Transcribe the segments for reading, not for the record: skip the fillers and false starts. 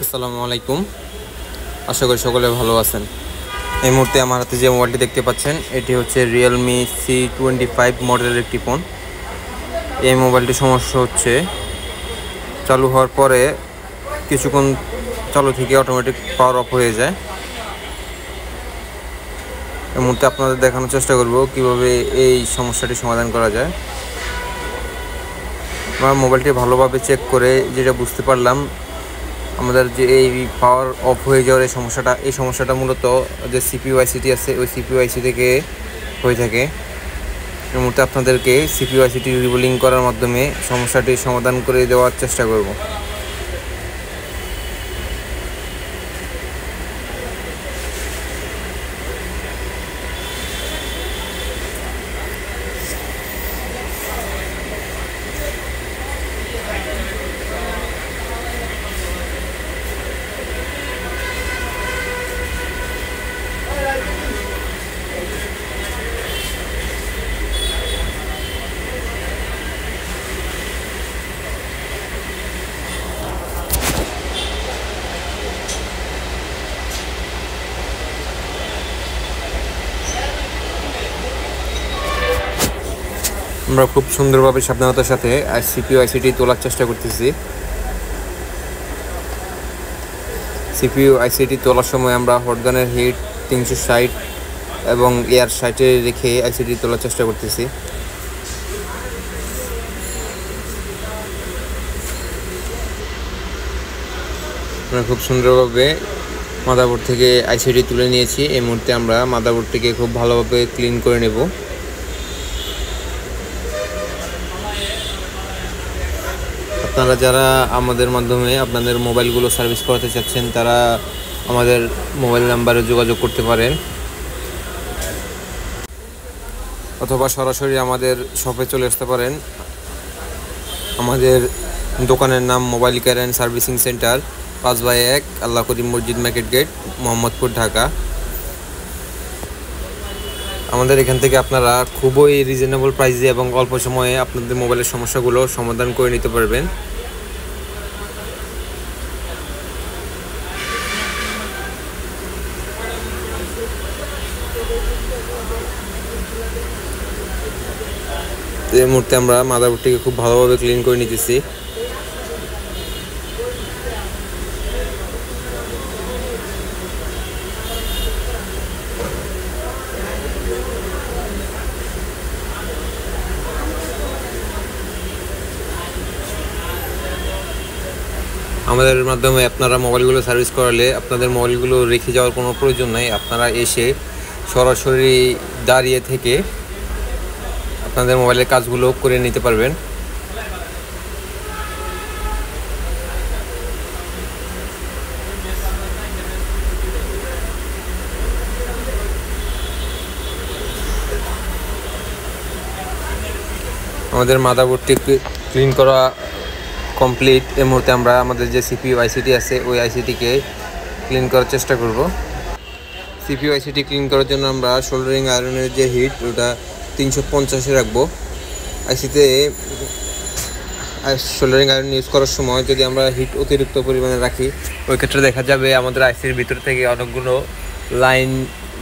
আসসালামু আলাইকুম। আশা করি সকলে ভালো আছেন। এই মুহূর্তে আমার হাতে যে মোবাইলটি দেখতে পাচ্ছেন এটি হচ্ছে রিয়েলমি C25 মডেলের একটি ফোন। এই মোবাইলটির সমস্যা হচ্ছে চালু হওয়ার পরে কিছুক্ষণ চালু থেকে অটোমেটিক পাওয়ার অফ হয়ে যায়। এই মুহূর্তে আপনাদের দেখানোর চেষ্টা করব কিভাবে এই সমস্যাটি সমাধান করা যায়। আমার মোবাইলটি ভালোভাবে চেক করে যেটা বুঝতে পারলাম, আমাদের যে এই পাওয়ার অফ হয়ে যাওয়ার এই সমস্যাটা মূলত যে সিপিইউ আইসিটি আছে ওই সিপিইউ আইসি থেকে হয়ে থাকে। এই মুহূর্তে আপনাদেরকে সিপিইউ আইসিটি রিবুলিং করার মাধ্যমে সমস্যাটি সমাধান করে দেওয়ার চেষ্টা করব। আমরা খুব সুন্দরভাবে সাবধানতার সাথে সিপিইউ আইসিটি তোলার চেষ্টা করতেছি। সিপিইউ আইসিটি তোলার সময় আমরা হটগানের হিট 360 এবং এয়ার 60-এ রেখে আইসিটি তোলার চেষ্টা করতেছি। আমরা খুব সুন্দরভাবে মাদারবোর্ড থেকে আইসিটি তুলে নিয়েছি। এই মুহূর্তে আমরা মাদারবোর্ডটিকে খুব ভালোভাবে ক্লিন করে নেব। আপনারা যারা আমাদের মাধ্যমে আপনাদের মোবাইলগুলো সার্ভিস করাতে চাচ্ছেন তারা আমাদের মোবাইল নাম্বারে যোগাযোগ করতে পারেন, অথবা সরাসরি আমাদের শপে চলে আসতে পারেন। আমাদের দোকানের নাম mobile care and servicing centre, 5/1 আল্লাহ করিম মসজিদ, মার্কেট গেট, মোহাম্মদপুর, ঢাকা। আমাদের এখান থেকে আপনারা খুবই রিজনেবল প্রাইসে এবং অল্প সময়ে আপনাদের মোবাইলের সমস্যাগুলো সমাধান করে নিতে পারবেন। এই মুহূর্তে আমরা মাদারবোর্ডটিকে খুব ভালোভাবে ক্লিন করে নিতেছি। আমাদের মাধ্যমে আপনারা মোবাইলগুলো সার্ভিস করালে আপনাদের মোবাইলগুলো রেখে যাওয়ার কোনো প্রয়োজন নাই। আপনারা এসে সরাসরি দাঁড়িয়ে থেকে আপনাদের মোবাইলের কাজগুলো করে নিতে পারবেন। আমাদের মাদারবোর্ডটি ক্লিন করা কমপ্লিট। এই মুহূর্তে আমরা আমাদের যে সিপিইউ আইসিটি আছে ওই আইসিটিকে ক্লিন করার চেষ্টা করব। সিপিইউ আইসিটি ক্লিন করার জন্য আমরা সোল্ডারিং আয়রনের যে হিট ওটা 350-এ রাখবো। আইসিতে সোল্ডারিং আয়রন ইউজ করার সময় যদি আমরা হিট অতিরিক্ত পরিমাণে রাখি, ওই ক্ষেত্রে দেখা যাবে আমাদের আইসির ভিতর থেকে অনেকগুলো লাইন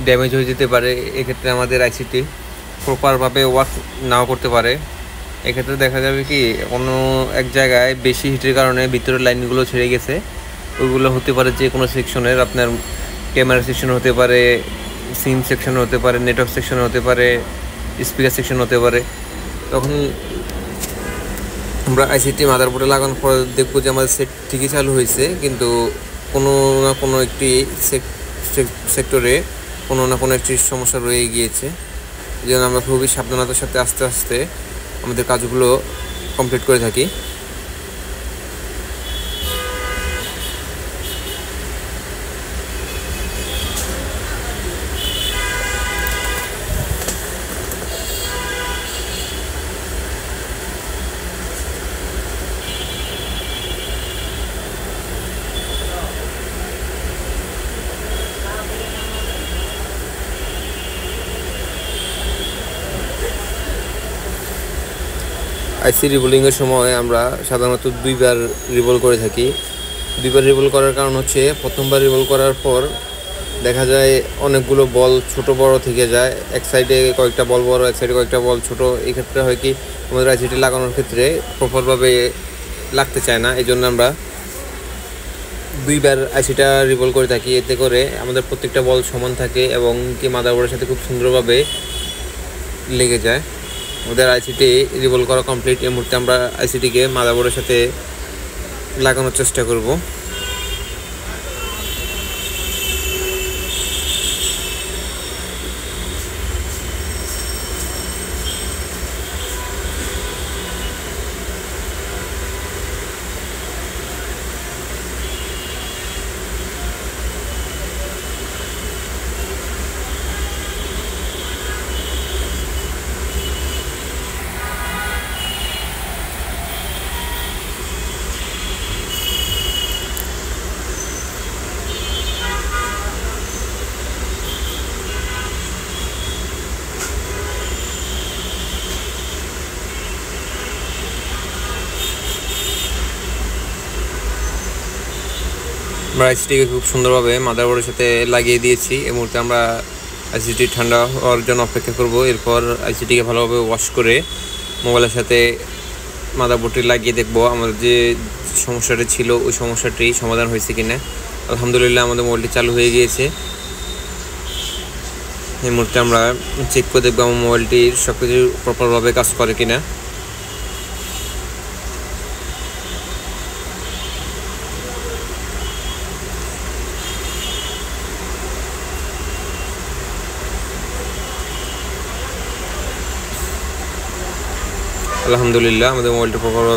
ড্যামেজ হয়ে যেতে পারে। এক্ষেত্রে আমাদের আইসিটি প্রপারভাবে ওয়ার্ক নাও করতে পারে। এক্ষেত্রে দেখা যাবে কি কোনো এক জায়গায় বেশি হিটের কারণে ভিতরের লাইনগুলো ছেড়ে গেছে। ওইগুলো হতে পারে যে কোনো সেকশনের, আপনার ক্যামেরা সেকশন হতে পারে, সিম সেকশন হতে পারে, নেটওয়ার্ক সেকশন হতে পারে, স্পিকার সেকশন হতে পারে। তখন আমরা আইসিটি মাদারবোর্ডে লাগানোর পর দেখবো যে আমাদের সেট ঠিকই চালু হয়েছে, কিন্তু কোনো না কোনো একটি সেক্টরে কোনো না কোনো একটি সমস্যা রয়ে গিয়েছে। এই জন্য আমরা খুবই সাবধানতার সাথে আস্তে আস্তে আমাদের কাজগুলো কমপ্লিট করে থাকি। আইসি রিবোলিংয়ের সময় আমরা সাধারণত 2বার রিবোল করে থাকি। দুইবার রিভল করার কারণ হচ্ছে প্রথমবার রিভল করার পর দেখা যায় অনেকগুলো বল ছোট বড় থেকে যায়, এক সাইডে কয়েকটা বল বড়, এক সাইডে কয়েকটা বল ছোট। এই ক্ষেত্রে হয় কি আমাদের আইসিটি লাগানোর ক্ষেত্রে প্রপারভাবে লাগতে চায় না, এই জন্য আমরা দুইবার আইসিটা রিভল করে থাকি। এতে করে আমাদের প্রত্যেকটা বল সমান থাকে এবং কি মাদারবোর্ডের সাথে খুব সুন্দরভাবে লেগে যায়। আমাদের আইসিটি রিভল করা কমপ্লিট। এই মুহূর্তে আমরা আইসিটিকে মাদারবোর্ডের সাথে লাগানোর চেষ্টা করব। আমরা আইসিটিকে খুব সুন্দরভাবে মাদারবোর্ডের সাথে লাগিয়ে দিয়েছি। এই মুহূর্তে আমরা আইসিটি ঠান্ডা হওয়ার জন্য অপেক্ষা করব। এরপর আইসিটিকে ভালোভাবে ওয়াশ করে মোবাইলের সাথে মাদারবোর্ডটি লাগিয়ে দেখব আমাদের যে সমস্যাটি ছিল ওই সমস্যাটি সমাধান হয়েছে কিনা। আলহামদুলিল্লাহ আমাদের মোবাইলটি চালু হয়ে গিয়েছে। এই মুহূর্তে আমরা চেক করে দেখবো আমার মোবাইলটির সব কিছু প্রপারভাবে কাজ করে কিনা। আলহামদুলিল্লাহ আমাদের মোবাইলটা প্রপারভাবে